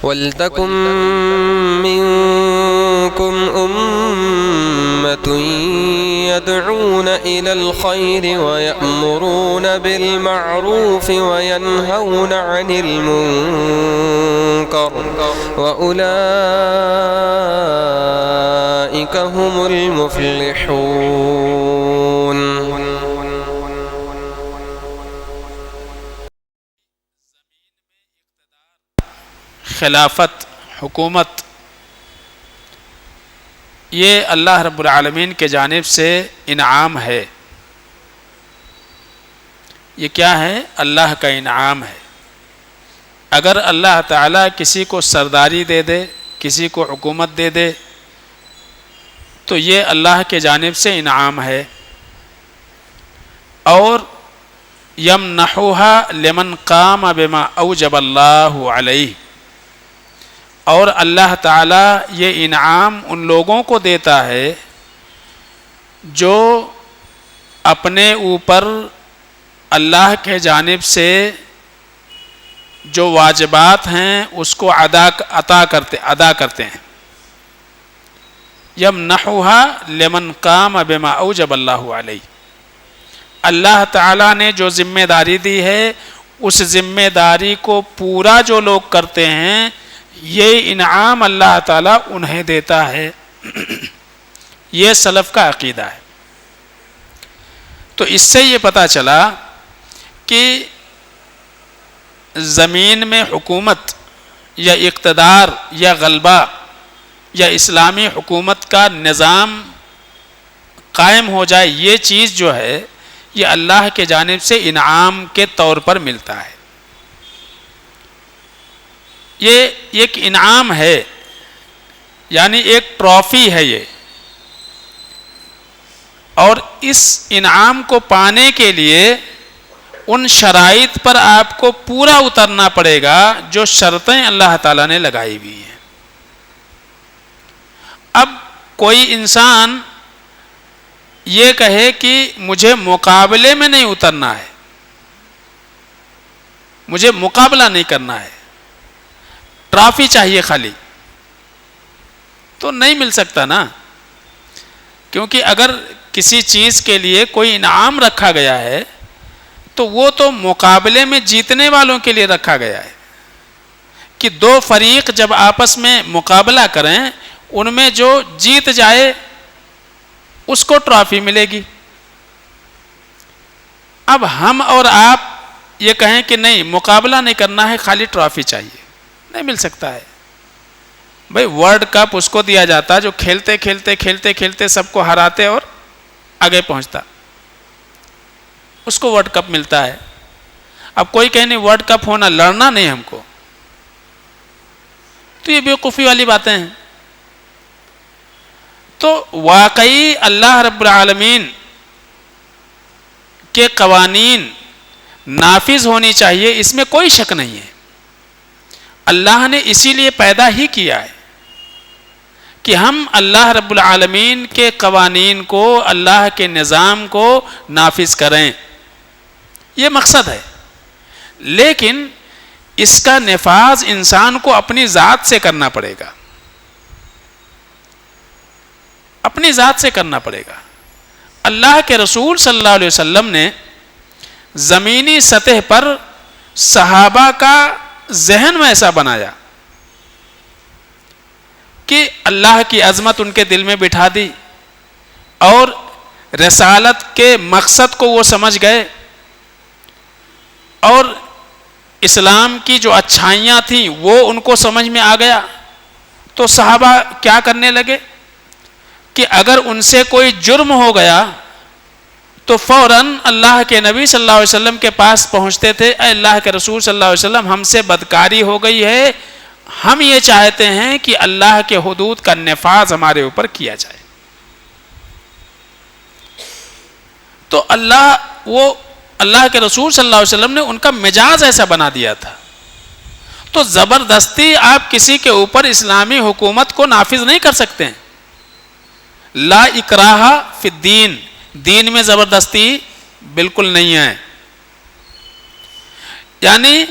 وَلْتَكُن مِّنكُمْ أُمَّةٌ يَدْعُونَ إِلَى الْخَيْرِ وَيَأْمُرُونَ بِالْمَعْرُوفِ وَيَنْهَوْنَ عَنِ الْمُنكَرِ وَأُولَئِكَ هُمُ الْمُفْلِحُونَ۔ خلافت، حکومت، یہ اللہ رب العالمین کے جانب سے انعام ہے۔ یہ کیا ہے؟ اللہ کا انعام ہے۔ اگر اللہ تعالیٰ کسی کو سرداری دے دے، کسی کو حکومت دے دے، تو یہ اللہ کے جانب سے انعام ہے۔ اور یمنحها لمن قام بما اوجب اللہ علیہ، اور اللہ تعالیٰ یہ انعام ان لوگوں کو دیتا ہے جو اپنے اوپر اللہ کے جانب سے جو واجبات ہیں اس کو ادا کرتے ہیں۔ یمنحها لمن قام بما اوجب اللہ علیہ، اللہ تعالیٰ نے جو ذمہ داری دی ہے اس ذمہ داری کو پورا جو لوگ کرتے ہیں، یہ انعام اللہ تعالیٰ انہیں دیتا ہے۔ یہ سلف کا عقیدہ ہے۔ تو اس سے یہ پتہ چلا کہ زمین میں حکومت یا اقتدار یا غلبہ یا اسلامی حکومت کا نظام قائم ہو جائے، یہ چیز جو ہے یہ اللہ کے جانب سے انعام کے طور پر ملتا ہے۔ یہ ایک انعام ہے، یعنی ایک ٹرافی ہے یہ، اور اس انعام کو پانے کے لیے ان شرائط پر آپ کو پورا اترنا پڑے گا جو شرطیں اللہ تعالیٰ نے لگائی ہوئی ہیں۔ اب کوئی انسان یہ کہے کہ مجھے مقابلے میں نہیں اترنا ہے، مجھے مقابلہ نہیں کرنا ہے، ٹرافی چاہیے خالی، تو نہیں مل سکتا نا، کیونکہ اگر کسی چیز کے لیے کوئی انعام رکھا گیا ہے تو وہ تو مقابلے میں جیتنے والوں کے لیے رکھا گیا ہے، کہ دو فریق جب آپس میں مقابلہ کریں ان میں جو جیت جائے اس کو ٹرافی ملے گی۔ اب ہم اور آپ یہ کہیں کہ نہیں مقابلہ نہیں کرنا ہے، خالی ٹرافی چاہیے، نہیں مل سکتا ہے۔ بھئی ورلڈ کپ اس کو دیا جاتا جو کھیلتے کھیلتے سب کو ہراتے اور آگے پہنچتا، اس کو ورلڈ کپ ملتا ہے۔ اب کوئی کہے نہیں ورلڈ کپ ہونا، لڑنا نہیں ہم کو، تو یہ بیوقوفی والی باتیں ہیں۔ تو واقعی اللہ رب العالمین کے قوانین نافذ ہونی چاہیے، اس میں کوئی شک نہیں ہے۔ اللہ نے اسی لیے پیدا ہی کیا ہے کہ ہم اللہ رب العالمین کے قوانین کو، اللہ کے نظام کو نافذ کریں، یہ مقصد ہے۔ لیکن اس کا نفاذ انسان کو اپنی ذات سے کرنا پڑے گا، اپنی ذات سے کرنا پڑے گا۔ اللہ کے رسول صلی اللہ علیہ وسلم نے زمینی سطح پر صحابہ کا ذہن ویسا بنایا کہ اللہ کی عظمت ان کے دل میں بٹھا دی، اور رسالت کے مقصد کو وہ سمجھ گئے، اور اسلام کی جو اچھائیاں تھیں وہ ان کو سمجھ میں آ گیا۔ تو صحابہ کیا کرنے لگے کہ اگر ان سے کوئی جرم ہو گیا تو فوراً اللہ کے نبی صلی اللہ علیہ وسلم کے پاس پہنچتے تھے، اے اللہ کے رسول صلی اللہ علیہ وسلم ہم سے بدکاری ہو گئی ہے، ہم یہ چاہتے ہیں کہ اللہ کے حدود کا نفاذ ہمارے اوپر کیا جائے۔ تو اللہ کے رسول صلی اللہ علیہ وسلم نے ان کا مزاج ایسا بنا دیا تھا۔ تو زبردستی آپ کسی کے اوپر اسلامی حکومت کو نافذ نہیں کر سکتے ہیں۔ لا اکراہ فی الدین، دین میں زبردستی بالکل نہیں ہے۔ یعنی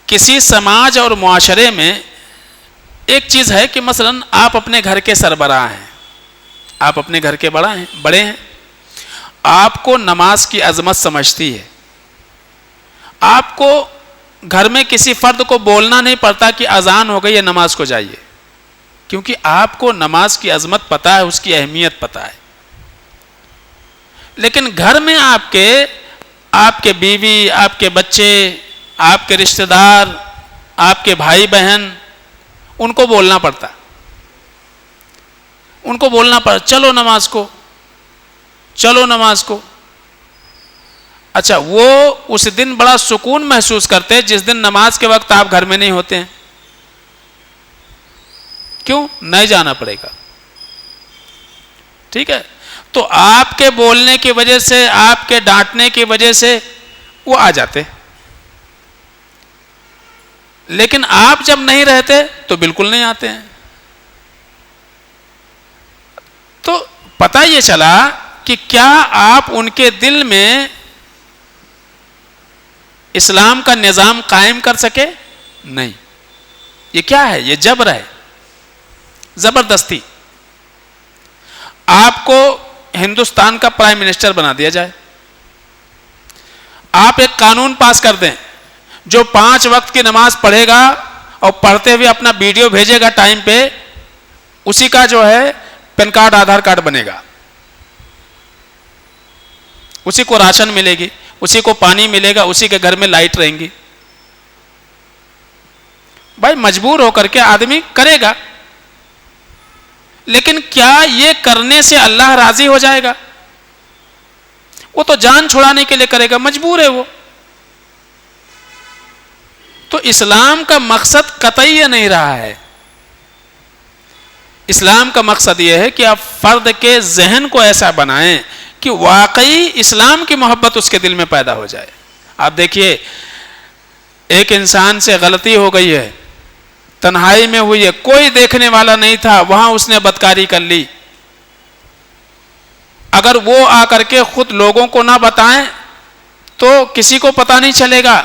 کسی سماج اور معاشرے میں ایک چیز ہے کہ مثلا آپ اپنے گھر کے سربراہ ہیں، آپ اپنے گھر کے بڑے ہیں، آپ کو نماز کی عظمت سمجھتی ہے، آپ کو گھر میں کسی فرد کو بولنا نہیں پڑتا کہ اذان ہو گئی ہے نماز کو جائیے، کیونکہ آپ کو نماز کی عظمت پتہ ہے، اس کی اہمیت پتہ ہے۔ لیکن گھر میں آپ کے بیوی، آپ کے بچے، آپ کے رشتہ دار، آپ کے بھائی بہن، ان کو بولنا پڑتا، ان کو بولنا پڑتا چلو نماز کو، چلو نماز کو۔ اچھا، وہ اس دن بڑا سکون محسوس کرتے جس دن نماز کے وقت آپ گھر میں نہیں ہوتے ہیں۔ کیوں؟ نہیں جانا پڑے گا، ٹھیک ہے؟ تو آپ کے بولنے کی وجہ سے، آپ کے ڈانٹنے کی وجہ سے وہ آ جاتے، لیکن آپ جب نہیں رہتے تو بالکل نہیں آتے ہیں۔ تو پتہ یہ چلا کہ کیا آپ ان کے دل میں اسلام کا نظام قائم کر سکے؟ نہیں۔ یہ کیا ہے؟ یہ جبر ہے، زبردستی۔ آپ کو ہندوستان کا پرائم منسٹر بنا دیا جائے، آپ ایک قانون پاس کر دیں، جو 5 وقت کی نماز پڑھے گا اور پڑھتے ہوئے اپنا ویڈیو بھیجے گا ٹائم پہ، اسی کا جو ہے پین کارڈ، آدھار کارڈ بنے گا، اسی کو راشن ملے گی، اسی کو پانی ملے گا، اسی کے گھر میں لائٹ رہیں گی۔ بھائی مجبور ہو کر کے آدمی کرے گا، لیکن کیا یہ کرنے سے اللہ راضی ہو جائے گا؟ وہ تو جان چھڑانے کے لیے کرے گا، مجبور ہے وہ۔ تو اسلام کا مقصد قطعی یہ نہیں رہا ہے۔ اسلام کا مقصد یہ ہے کہ آپ فرد کے ذہن کو ایسا بنائیں کہ واقعی اسلام کی محبت اس کے دل میں پیدا ہو جائے۔ آپ دیکھیے، ایک انسان سے غلطی ہو گئی ہے، تنہائی میں ہوئی ہے، کوئی دیکھنے والا نہیں تھا، وہاں اس نے بدکاری کر لی۔ اگر وہ آ کر کے خود لوگوں کو نہ بتائیں تو کسی کو پتہ نہیں چلے گا،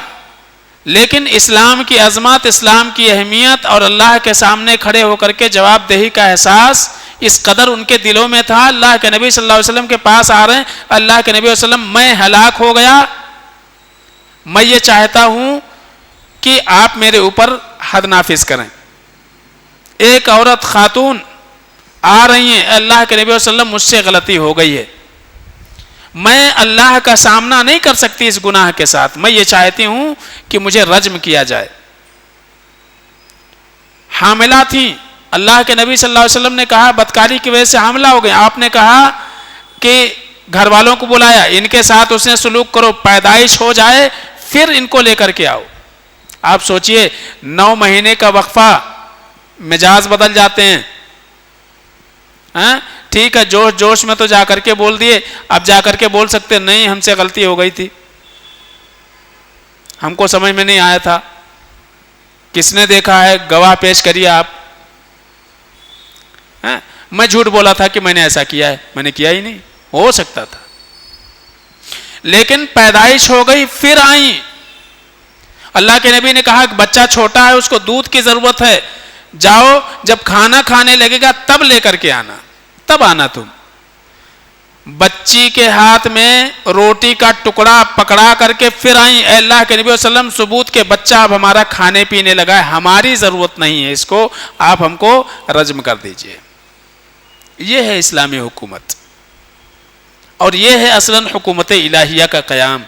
لیکن اسلام کی عظمت، اسلام کی اہمیت اور اللہ کے سامنے کھڑے ہو کر کے جواب دہی کا احساس اس قدر ان کے دلوں میں تھا۔ اللہ کے نبی صلی اللہ علیہ وسلم کے پاس آ رہے ہیں، اللہ کے نبی صلی اللہ علیہ وسلم، میں ہلاک ہو گیا، میں یہ چاہتا ہوں کہ آپ میرے اوپر حد نافذ کریں۔ ایک عورت خاتون آ رہی ہیں، اللہ کے نبی صلی اللہ علیہ وسلم، مجھ سے غلطی ہو گئی ہے، میں اللہ کا سامنا نہیں کر سکتی اس گناہ کے ساتھ، میں یہ چاہتی ہوں کہ مجھے رجم کیا جائے۔ حاملہ تھیں، اللہ کے نبی صلی اللہ علیہ وسلم نے کہا بدکاری کی وجہ سے حاملہ ہو گئے، آپ نے کہا کہ گھر والوں کو بلایا، ان کے ساتھ اس نے سلوک کرو، پیدائش ہو جائے پھر ان کو لے کر کے آؤ۔ آپ سوچئے 9 مہینے کا وقفہ، مزاج بدل جاتے ہیں، ٹھیک ہے، جوش جوش میں تو جا کر کے بول دیے، اب جا کر کے بول سکتے نہیں ہم سے غلطی ہو گئی تھی، ہم کو سمجھ میں نہیں آیا تھا، کس نے دیکھا ہے، گواہ پیش کریے آپ۔ میں جھوٹ بولا تھا کہ میں نے ایسا کیا ہے، میں نے کیا ہی نہیں، ہو سکتا تھا، لیکن پیدائش ہو گئی پھر آئیں۔ اللہ کے نبی نے کہا کہ بچہ چھوٹا ہے، اس کو دودھ کی ضرورت ہے، جاؤ جب کھانا کھانے لگے گا تب لے کر کے آنا، تب آنا تم۔ بچی کے ہاتھ میں روٹی کا ٹکڑا پکڑا کر کے پھر آئیں، اے اللہ کے نبی صلی اللہ علیہ وسلم، ثبوت کے بچہ اب ہمارا کھانے پینے لگا ہے، ہماری ضرورت نہیں ہے اس کو، آپ ہم کو رجم کر دیجئے۔ یہ ہے اسلامی حکومت، اور یہ ہے اصلاً حکومت الہیہ کا قیام،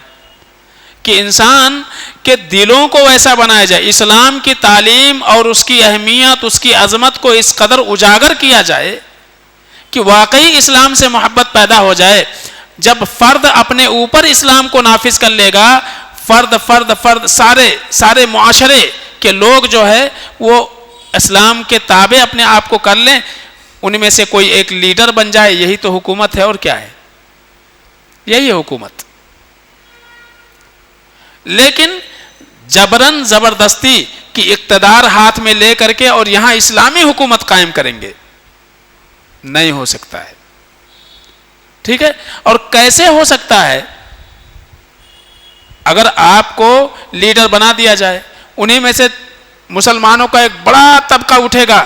کہ انسان کے دلوں کو ایسا بنایا جائے، اسلام کی تعلیم اور اس کی اہمیت، اس کی عظمت کو اس قدر اجاگر کیا جائے کہ واقعی اسلام سے محبت پیدا ہو جائے۔ جب فرد اپنے اوپر اسلام کو نافذ کر لے گا، فرد سارے معاشرے کے لوگ جو ہے وہ اسلام کے تابع اپنے آپ کو کر لیں، ان میں سے کوئی ایک لیڈر بن جائے، یہی تو حکومت ہے، اور کیا ہے؟ یہی ہے حکومت۔ لیکن جبرن زبردستی کی اقتدار ہاتھ میں لے کر کے اور یہاں اسلامی حکومت قائم کریں گے، نہیں ہو سکتا ہے، ٹھیک ہے؟ اور کیسے ہو سکتا ہے؟ اگر آپ کو لیڈر بنا دیا جائے، انہی میں سے مسلمانوں کا ایک بڑا طبقہ اٹھے گا،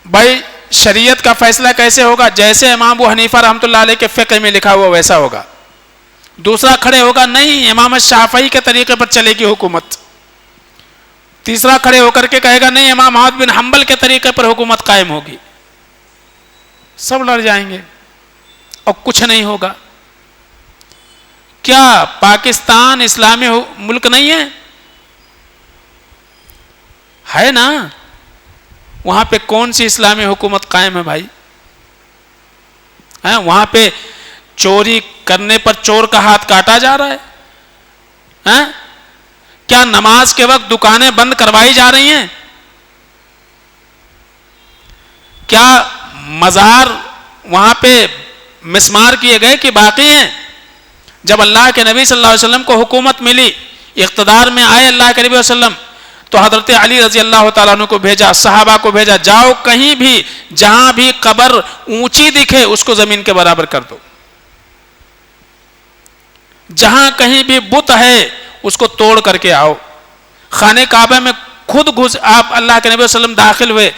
بھائی شریعت کا فیصلہ کیسے ہوگا؟ جیسے امام ابو حنیفہ رحمۃ اللہ علیہ کے فقہ میں لکھا ہوا ویسا ہوگا۔ دوسرا کھڑے ہوگا، نہیں امام شافعی کے طریقے پر چلے گی حکومت۔ تیسرا کھڑے ہو کر کے کہے گا نہیں امام احمد بن حنبل کے طریقے پر حکومت قائم ہوگی۔ سب لڑ جائیں گے اور کچھ نہیں ہوگا۔ کیا پاکستان اسلامی ملک نہیں ہے؟ ہے نا، وہاں پہ کون سی اسلامی حکومت قائم ہے بھائی؟ وہاں پہ چوری کرنے پر چور کا ہاتھ کاٹا جا رہا ہے؟ کیا نماز کے وقت دکانیں بند کروائی جا رہی ہیں؟ کیا مزار وہاں پہ مسمار کیے گئے کہ باقی ہیں؟ جب اللہ کے نبی صلی اللہ علیہ وسلم کو حکومت ملی، اقتدار میں آئے اللہ کے نبی صلی اللہ علیہ وسلم، تو حضرت علی رضی اللہ تعالیٰ عنہ کو بھیجا، صحابہ کو بھیجا، جاؤ کہیں بھی جہاں بھی قبر اونچی دکھے اس کو زمین کے برابر کر دو، جہاں کہیں بھی بت ہے اس کو توڑ کر کے آؤ۔ خانہ کعبہ میں خود گھس آپ اللہ کے نبی صلی اللہ علیہ وسلم داخل ہوئے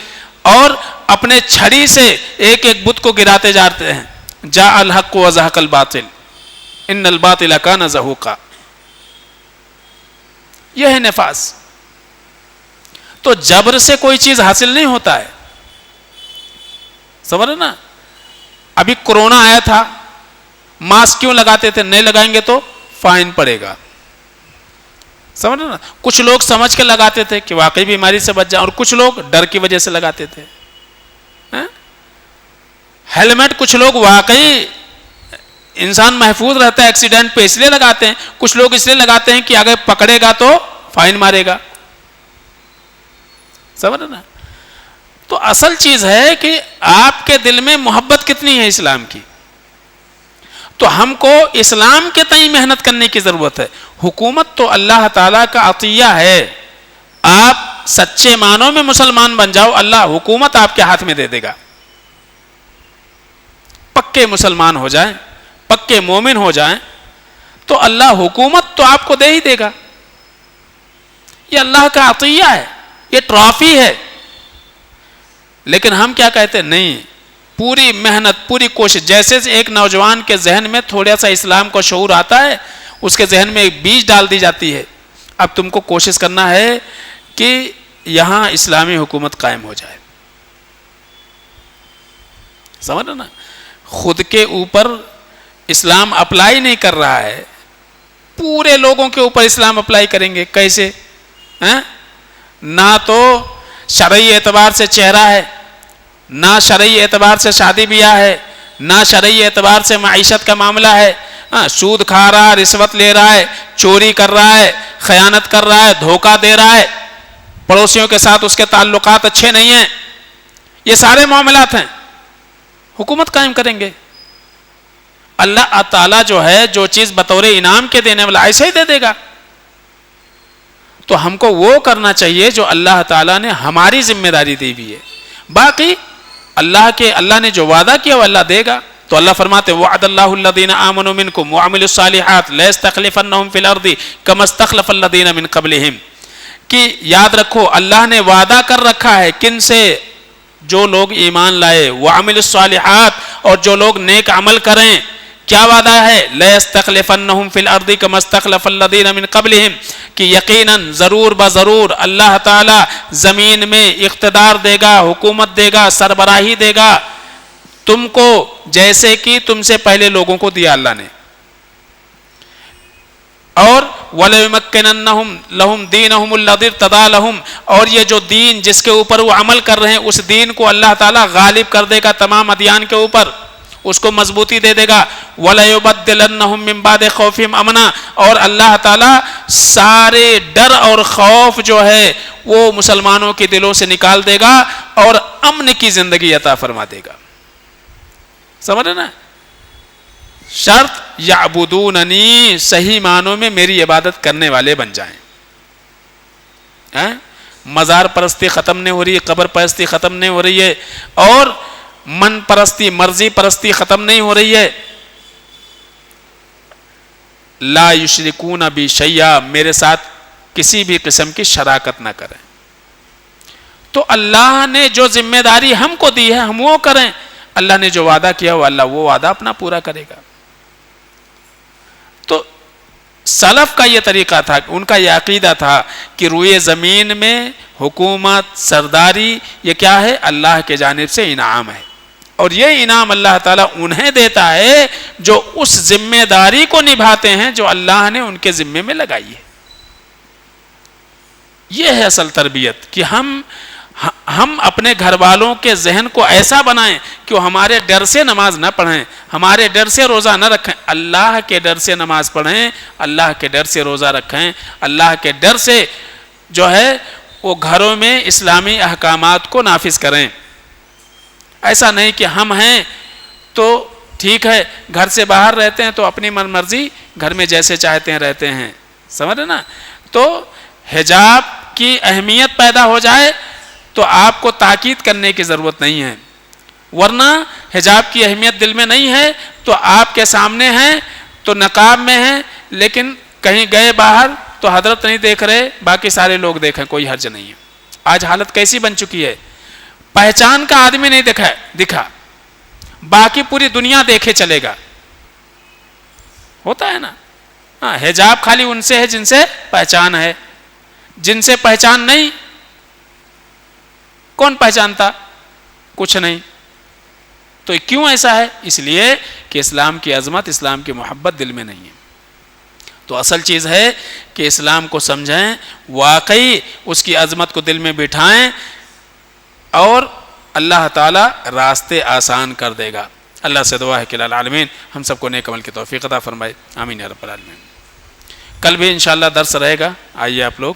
اور اپنے چھڑی سے ایک ایک بت کو گراتے جاتے ہیں۔ جاء الحق وزهق الباطل ان الباطل کان زہوقا۔ یہ ہے نفاذ۔ تو جبر سے کوئی چیز حاصل نہیں ہوتا ہے، سمجھ رہے نا؟ ابھی کرونا آیا تھا، ماسک کیوں لگاتے تھے؟ نہیں لگائیں گے تو فائن پڑے گا، سمجھ رہے نا؟ کچھ لوگ سمجھ کے لگاتے تھے کہ واقعی بیماری سے بچ جائیں، اور کچھ لوگ ڈر کی وجہ سے لگاتے تھے۔ ہیلمٹ کچھ لوگ واقعی انسان محفوظ رہتا ہے ایکسیڈنٹ پہ اس لیے لگاتے ہیں، کچھ لوگ اس لیے لگاتے ہیں کہ اگر پکڑے گا تو فائن مارے گا، سمجھ رہے نا؟ تو اصل چیز ہے کہ آپ کے دل میں محبت کتنی ہے اسلام کی۔ تو ہم کو اسلام کے تئیں محنت کرنے کی ضرورت ہے۔ حکومت تو اللہ تعالیٰ کا عطیہ ہے، آپ سچے معنوں میں مسلمان بن جاؤ، اللہ حکومت آپ کے ہاتھ میں دے دے گا۔ پکے مسلمان ہو جائیں، پکے مومن ہو جائیں تو اللہ حکومت تو آپ کو دے ہی دے گا۔ یہ اللہ کا عطیہ ہے، یہ ٹرافی ہے۔ لیکن ہم کیا کہتے ہیں؟ نہیں، پوری محنت، پوری کوشش۔ جیسے ایک نوجوان کے ذہن میں تھوڑا سا اسلام کا شعور آتا ہے، اس کے ذہن میں ایک بیج ڈال دی جاتی ہے، اب تم کو کوشش کرنا ہے کہ یہاں اسلامی حکومت قائم ہو جائے، سمجھ رہے نا؟ خود کے اوپر اسلام اپلائی نہیں کر رہا ہے، پورے لوگوں کے اوپر اسلام اپلائی کریں گے کیسے؟ نہ تو شرعی اعتبار سے چہرہ ہے، نہ شرعی اعتبار سے شادی بیاہ ہے، نہ شرعی اعتبار سے معیشت کا معاملہ ہے، سود کھا رہا ہے، رشوت لے رہا ہے، چوری کر رہا ہے، خیانت کر رہا ہے، دھوکہ دے رہا ہے، پڑوسیوں کے ساتھ اس کے تعلقات اچھے نہیں ہیں، یہ سارے معاملات ہیں، حکومت قائم کریں گے۔ اللہ تعالیٰ جو ہے جو چیز بطور انعام کے دینے والا ایسے ہی دے دے گا۔ تو ہم کو وہ کرنا چاہیے جو اللہ تعالیٰ نے ہماری ذمہ داری دی ہوئی ہے، باقی اللہ نے جو وعدہ کیا وہ اللہ دے گا۔ تو اللہ فرماتے وعد اللہ الذین آمنوا منکم وعملوا الصالحات لیستخلفنہم فی الارض کما استخلف الذین من قبلہم، کہ یاد رکھو اللہ نے وعدہ کر رکھا ہے کن سے؟ جو لوگ ایمان لائے، وعملوا الصالحات، اور جو لوگ نیک عمل کریں۔ کیا وعدہ ہے؟ لَيَسْتَخْلِفَنَّهُمْ فِي الْأَرْضِ كَمَا اسْتَخْلَفَ الَّذِينَ مِنْ قَبْلِهِمْ، کہ یقیناً ضرور بضرور اللہ تعالی زمین میں اقتدار دے گا، حکومت دے گا، سربراہی دے گا تم کو، جیسے کہ تم سے پہلے لوگوں کو دیا اللہ نے۔ اور وَلَيُمَكِّنَنَّهُمْ لَهُمْ دِينَهُمُ الَّذِي ارْتَضَىٰ لَهُمْ، اور یہ جو دین جس کے اوپر وہ عمل کر رہے ہیں اس دین کو اللہ تعالیٰ غالب کر دے گا تمام ادیان کے اوپر، اس کو مضبوطی دے دے گا۔ وَلَيُبَدِّلَنَّهُمْ مِنْ بَعْدِ خَوْفِهِمْ أَمْنًا، اور اللہ تعالیٰ سارے ڈر اور خوف جو ہے وہ مسلمانوں کے دلوں سے نکال دے گا اور امن کی زندگی عطا فرما دے گا، سمجھ رہے نا؟ شرط یعبدوننی، صحیح معنوں میں میری عبادت کرنے والے بن جائیں۔ مزار پرستی ختم نہیں ہو رہی ہے، قبر پرستی ختم نہیں ہو رہی ہے، اور من پرستی، مرضی پرستی ختم نہیں ہو رہی ہے۔ لا یشرکون بی شیئا، میرے ساتھ کسی بھی قسم کی شراکت نہ کریں. تو اللہ نے جو ذمہ داری ہم کو دی ہے ہم وہ کریں. اللہ نے جو وعدہ کیا وہ اللہ وہ وعدہ اپنا پورا کرے گا. تو سلف کا یہ طریقہ تھا, ان کا یہ عقیدہ تھا کہ روئے زمین میں حکومت, سرداری, یہ کیا ہے؟ اللہ کے جانب سے انعام ہے, اور یہ انعام اللہ تعالیٰ انہیں دیتا ہے جو اس ذمہ داری کو نبھاتے ہیں جو اللہ نے ان کے ذمے میں لگائی ہے. یہ ہے اصل تربیت کہ ہم اپنے گھر والوں کے ذہن کو ایسا بنائیں کہ وہ ہمارے ڈر سے نماز نہ پڑھیں, ہمارے ڈر سے روزہ نہ رکھیں, اللہ کے ڈر سے نماز پڑھیں, اللہ کے ڈر سے روزہ رکھیں, اللہ کے ڈر سے جو ہے وہ گھروں میں اسلامی احکامات کو نافذ کریں. ایسا نہیں کہ ہم ہیں تو ٹھیک ہے, گھر سے باہر رہتے ہیں تو اپنی من مرضی گھر میں جیسے چاہتے ہیں رہتے ہیں, سمجھ رہے نا. تو حجاب کی اہمیت پیدا ہو جائے تو آپ کو تاکید کرنے کی ضرورت نہیں ہے, ورنہ حجاب کی اہمیت دل میں نہیں ہے تو آپ کے سامنے ہیں تو نقاب میں ہیں, لیکن کہیں گئے باہر تو حضرت نہیں دیکھ رہے, باقی سارے لوگ دیکھیں, کوئی حرج نہیں ہے. آج حالت کیسی بن چکی ہے, پہچان کا آدمی نہیں دکھا, باقی پوری دنیا دیکھے چلے گا. ہوتا ہے نا. ہاں, حجاب خالی ان سے ہے جن سے پہچان ہے, جن سے پہچان نہیں کون پہچانتا؟ کچھ نہیں. تو کیوں ایسا ہے؟ اس لیے کہ اسلام کی عظمت, اسلام کی محبت دل میں نہیں ہے. تو اصل چیز ہے کہ اسلام کو سمجھیں, واقعی اس کی عظمت کو دل میں بٹھائیں, اور اللہ تعالیٰ راستے آسان کر دے گا. اللہ سے دعا ہے کہ العالمین ہم سب کو نیک عمل کی توفیق عطا فرمائے. آمین یا رب العالمین. کل بھی انشاءاللہ درس رہے گا, آئیے آپ لوگ.